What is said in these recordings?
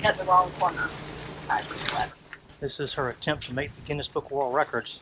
Got the wrong corner. This is her attempt to make the Guinness Book of World Records.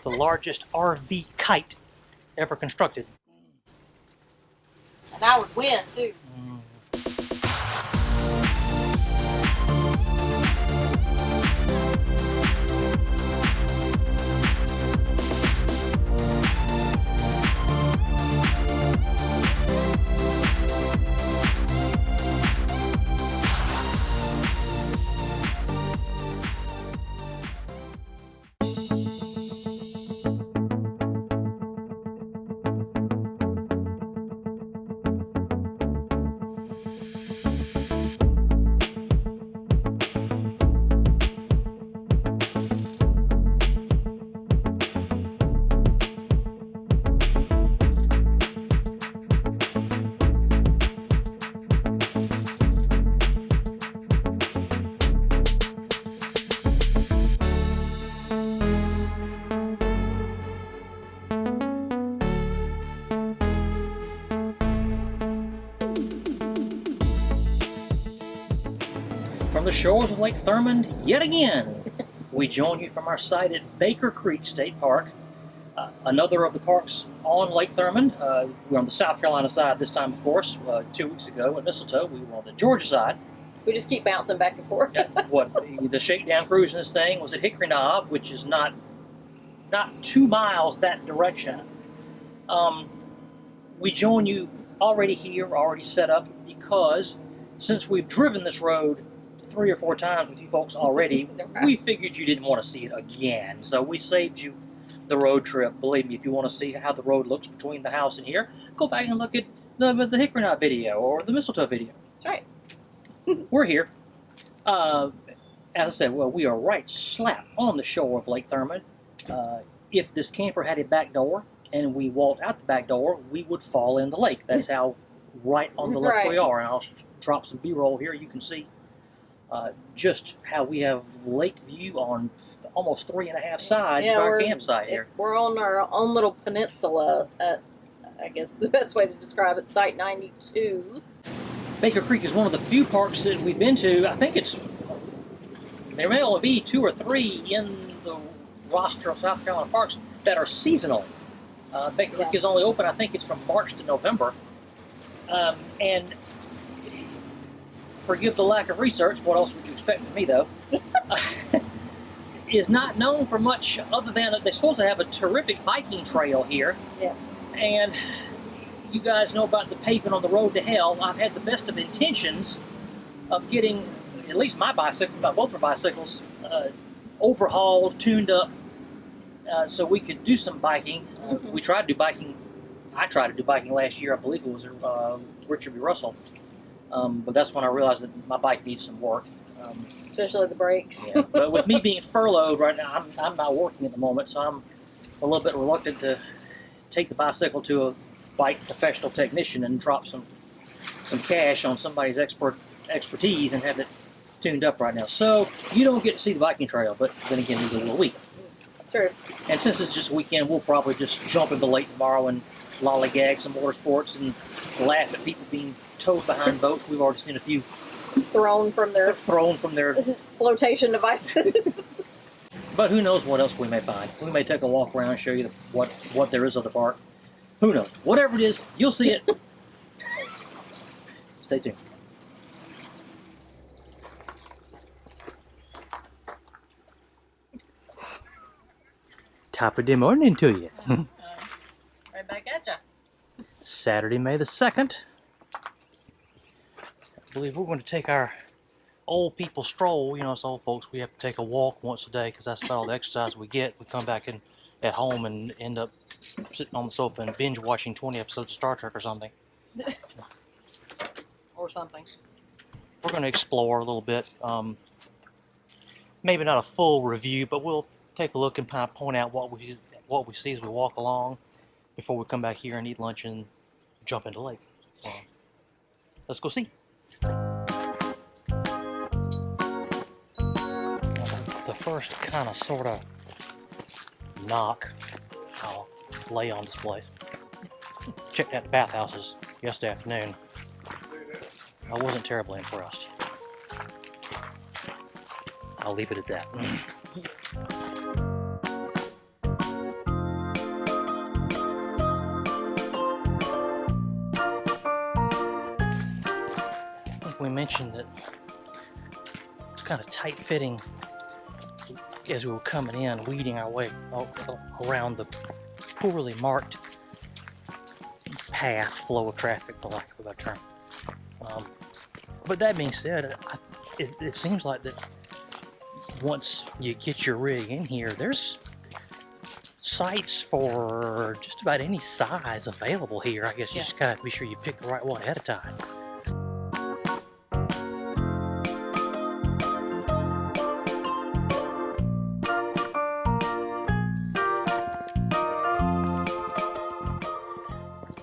The largest RV kite ever constructed. And I would win, too. From the shores of Lake Thurmond, yet again, we join you from our site at Baker Creek State Park, another of the parks on Lake Thurmond. We're on the South Carolina side this time, of course. 2 weeks ago at Mistletoe, we were on the Georgia side. We just keep bouncing back and forth. The shakedown cruise in this thing was at Hickory Knob, which is not 2 miles that direction. We join you already here, already set up, because since we've driven this road 3 or 4 times with you folks already, we figured you didn't want to see it again. So we saved you the road trip. Believe me, if you want to see how the road looks between the house and here, go back and look at the Hickory Knob video or the Mistletoe video. That's right. We're here. As I said, well, we are right slap on the shore of Lake Thurmond. If this camper had a back door and we walked out the back door, we would fall in the lake. That's how right on the lake we are. And I'll drop some B-roll here. You can see just how we have lake view on almost 3.5 sides of our campsite here. We're on our own little peninsula at, I guess the best way to describe it, Site 92. Baker Creek is one of the few parks that we've been to. I think there may only be 2 or 3 in the roster of South Carolina parks that are seasonal. Baker Creek is only open, I think it's from March to November. And forgive the lack of research, what else would you expect from me though? Is not known for much other than they're supposed to have a terrific biking trail here. Yes. And you guys know about the pavement on the road to hell. I've had the best of intentions of getting at least my bicycle, both our bicycles, overhauled, tuned up, so we could do some biking. We tried to do biking. I tried to do biking last year. I believe it was Richard B. Russell. But that's when I realized that my bike needs some work. Especially the brakes. Yeah. But with me being furloughed right now, I'm not working at the moment, so I'm a little bit reluctant to take the bicycle to a bike professional technician and drop some cash on somebody's expertise and have it tuned up right now. So you don't get to see the biking trail, but then again, we do a week. True. And since it's just a weekend, we'll probably just jump into the lake tomorrow and lollygag some water sports and laugh at people being towed behind boats. We've already seen a few thrown from their flotation devices. But who knows what else we may find. We may take a walk around and show you what there is of the park. Who knows? Whatever it is, you'll see it. Stay tuned. Top of the morning to you. Right back at ya. Saturday, May the 2nd. I believe we're going to take our old people stroll. You know, us old folks, we have to take a walk once a day because that's about all the exercise we get. We come back at home and end up sitting on the sofa and binge watching 20 episodes of Star Trek or something. Or something. We're going to explore a little bit. Maybe not a full review, but we'll take a look and kind of point out what we see as we walk along before we come back here and eat lunch and jump into the lake. So, let's go see. The first kind of sort of knock I'll lay on display. Checked out the bathhouses yesterday afternoon. I wasn't terribly impressed. I'll leave it at that. I think we mentioned that it's kind of tight-fitting as we were coming in, weeding our way around the poorly marked path flow of traffic, for lack of a better term. But that being said, it seems like that once you get your rig in here, there's sites for just about any size available here. I guess you just gotta be sure you pick the right one ahead of time.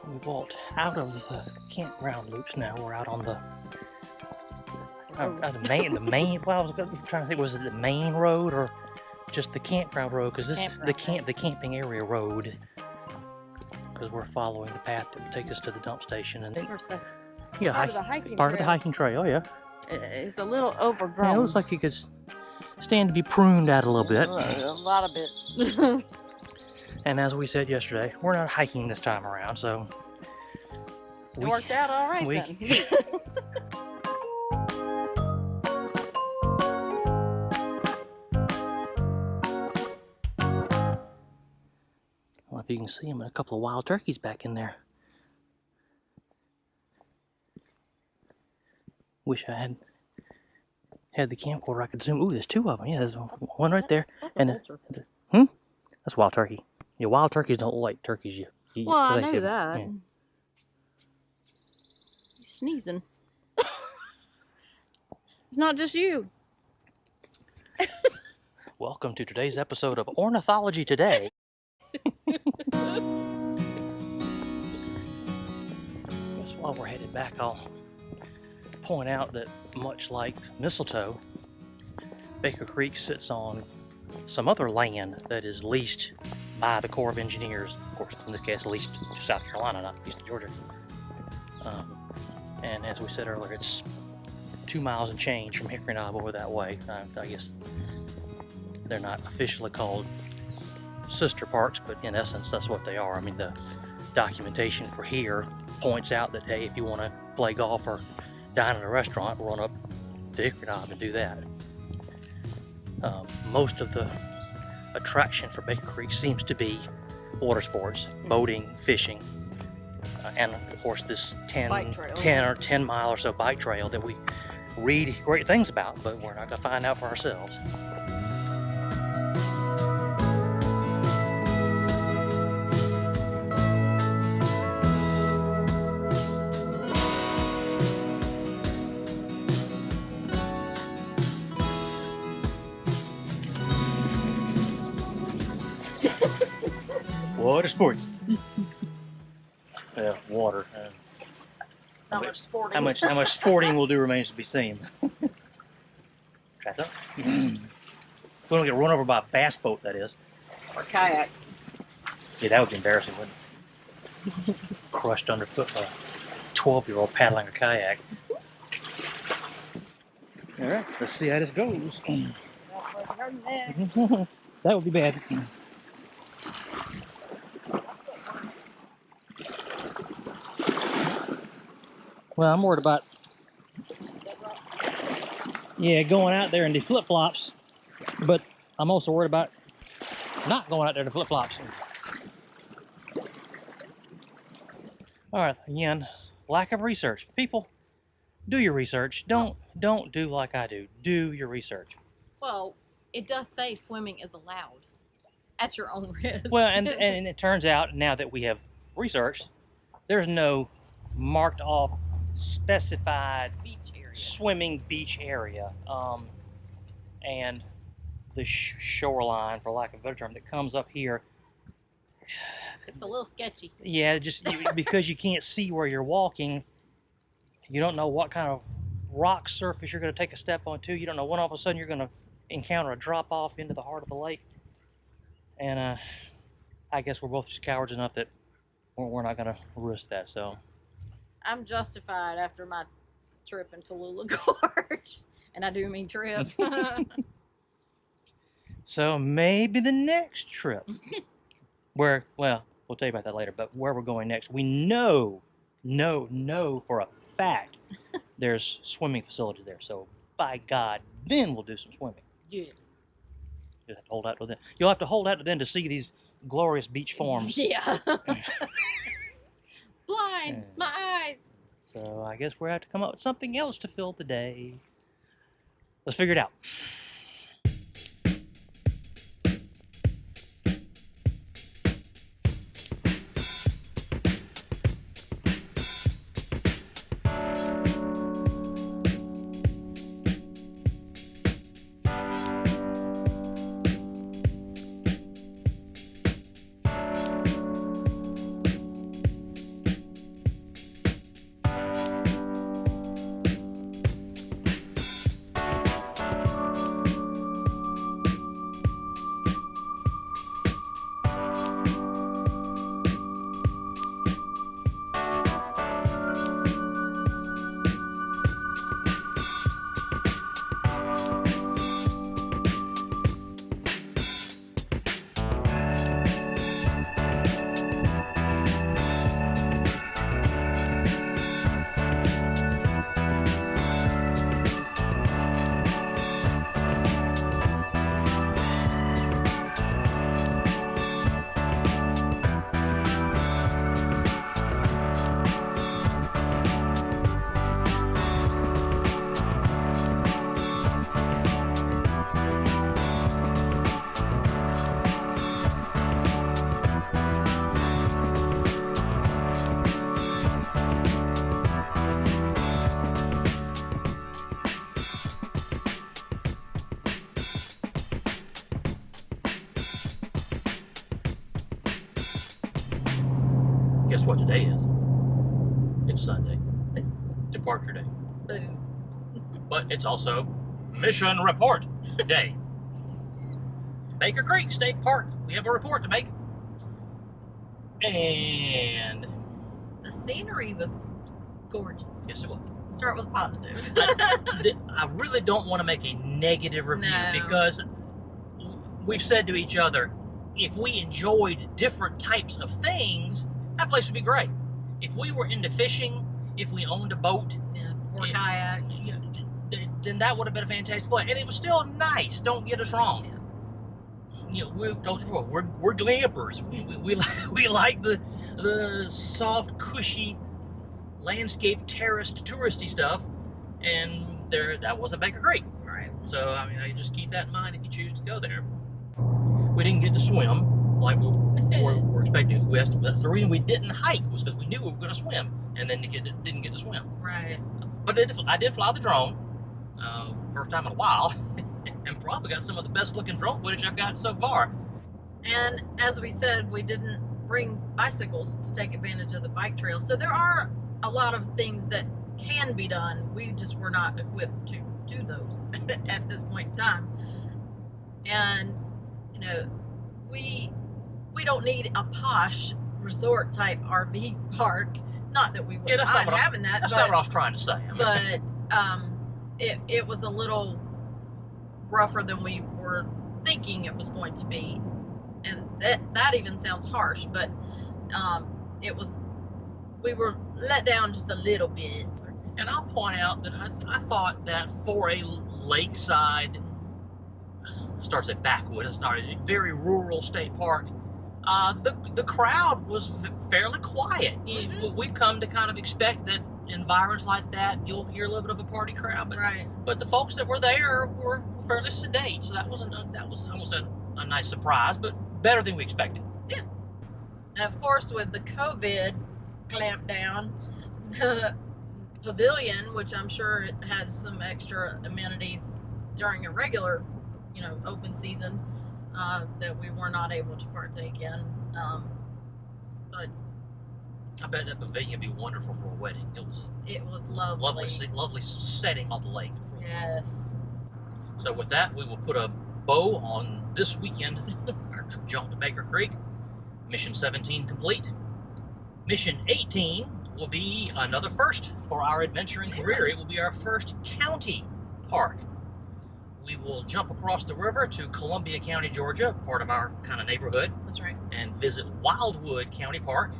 We walked out of the campground loops now. We're out on the main. Well, I was trying to think, was it the main road or just the campground road? Because this is the camping area road. Because we're following the path that will take us to the dump station and There's the yeah, part of the hiking part of the trail. hiking trail. Yeah, It's a little overgrown. yeah, it looks like it could stand to be pruned out a little bit. A lot of it. And as we said yesterday, we're not hiking this time around, so It worked out all right then. I don't know if you can see them, and a couple of wild turkeys back in there. Wish I had the camcorder I could zoom. Ooh, there's two of them. Yeah, there's one right there. That's And a vulture. That's wild turkey. Yeah, wild turkeys don't look like turkeys you Well, I they know say, that. yeah. He's sneezing. It's not just you. Welcome to today's episode of Ornithology Today. Just while we're headed back, I'll point out that much like Mistletoe, Baker Creek sits on some other land that is leased by the Corps of Engineers. Of course, in this case, leased to South Carolina, not east of Georgia. And as we said earlier, it's 2 miles and change from Hickory Knob over that way. I guess they're not officially called sister parks, but in essence, that's what they are. I mean, the documentation for here points out that, hey, if you want to play golf or dine at a restaurant, run up to Hickory Knob and do that. Most of the attraction for Baker Creek seems to be water sports, boating, fishing, and of course this 10 or 10 mile or so bike trail that we read great things about, but we're not going to find out for ourselves. Water sports. Yeah, water. How much sporting? How much sporting we'll do remains to be seen. Try that. We don't get run over by a bass boat, that is. Or kayak. Yeah, that would be embarrassing, wouldn't it? Crushed underfoot by a 12-year-old paddling a kayak. All right, let's see how this goes. That would be bad. Well, I'm worried about, going out there in the flip-flops, but I'm also worried about not going out there to flip-flops. All right, again, lack of research. People, do your research. Don't do like I do. Do your research. Well, it does say swimming is allowed at your own risk. Well, and it turns out now that we have researched, there's no marked off specified beach area. Swimming beach area, and the shoreline, for lack of a better term, that comes up here. It's a little sketchy. Yeah, just because you can't see where you're walking, you don't know what kind of rock surface you're going to take a step onto. You don't know when all of a sudden you're going to encounter a drop off into the heart of the lake. And I guess we're both just cowards enough that we're not going to risk that. So I'm justified after my trip in Tallulah Gorge, and I do mean trip. So maybe the next trip, well, we'll tell you about that later, but where we're going next, we know for a fact there's swimming facilities there. So by God, then we'll do some swimming. Yeah. You'll have to hold out till then. You'll have to hold out till then to see these glorious beach forms. Yeah. Blind, my eyes. So I guess we're going to have to come up with something else to fill the day. Let's figure it out. Guess what today is? It's Sunday. Departure day. Boo. But it's also Mission Report Day. Baker Creek State Park. We have a report to make. And The scenery was gorgeous. yes, it was. Start with positive. I really don't want to make a negative review No. because we've said to each other, if we enjoyed different types of things, that place would be great. If we were into fishing, if we owned a boat, Yeah, or Yeah. kayaks. then that would have been a fantastic place. And it was still nice, don't get us wrong. You know, we've told you before, we're glampers. We like the soft, cushy, landscape terraced, touristy stuff, and that wasn't Baker Creek. Right. So I mean, you just keep that in mind if you choose to go there. We didn't get to swim like we were expecting. That's the reason we didn't hike, was because we knew we were going to swim, and then didn't get to swim. Right. But I did fly the drone, first time in a while, and probably got some of the best looking drone footage I've got so far. And as we said, we didn't bring bicycles to take advantage of the bike trail. So there are a lot of things that can be done. We just were not equipped to do those at this point in time. And, you know, we don't need a posh resort type RV park. Not that we wouldn't that's not mind having that, That's but, not what I was trying to say. I mean, but it was a little rougher than we were thinking it was going to be. And that even sounds harsh, but we were let down just a little bit. and I'll point out that I thought that for a lakeside, starts at backwood, it's not a very rural state park, the crowd was fairly quiet. Mm-hmm. We've come to kind of expect that environs like that, you'll hear a little bit of a party crowd, Right. but the folks that were there were fairly sedate, so that was almost a nice surprise, but better than we expected. Yeah. And of course, with the COVID clamp down, the pavilion, which I'm sure it has some extra amenities during a regular, open season, that we were not able to partake in. But I bet that pavilion would be wonderful for a wedding. it was lovely. Lovely setting on the lake. Yes. So with that, we will put a bow on this weekend, our jaunt to Baker Creek. Mission 17 complete. Mission 18 will be another first for our adventuring career. It will be our first county park. we will jump across the river to Columbia County, Georgia, part of our kind of neighborhood, That's right. and visit Wildwood County Park.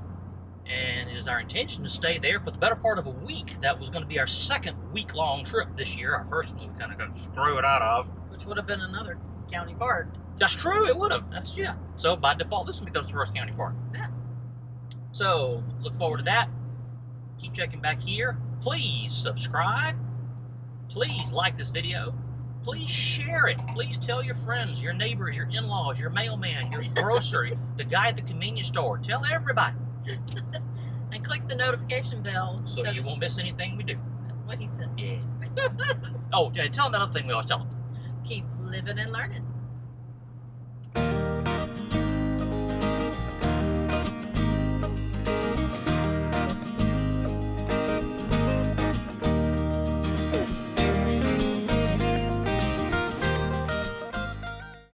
And it is our intention to stay there for the better part of a week. That was going to be our second week-long trip this year. Our first one we kind of got to screw it out of. Which would have been another county park. That's true, it would have. That's, yeah. So by default, this one becomes the first county park. Yeah. So look forward to that. Keep checking back here. Please subscribe. Please like this video. Please share it. Please tell your friends, your neighbors, your in-laws, your mailman, your grocery, the guy at the convenience store. Tell everybody. And click the notification bell So you won't miss anything we do. What he said. Yeah. Oh, yeah, tell them that other thing we always tell them. Keep living and learning.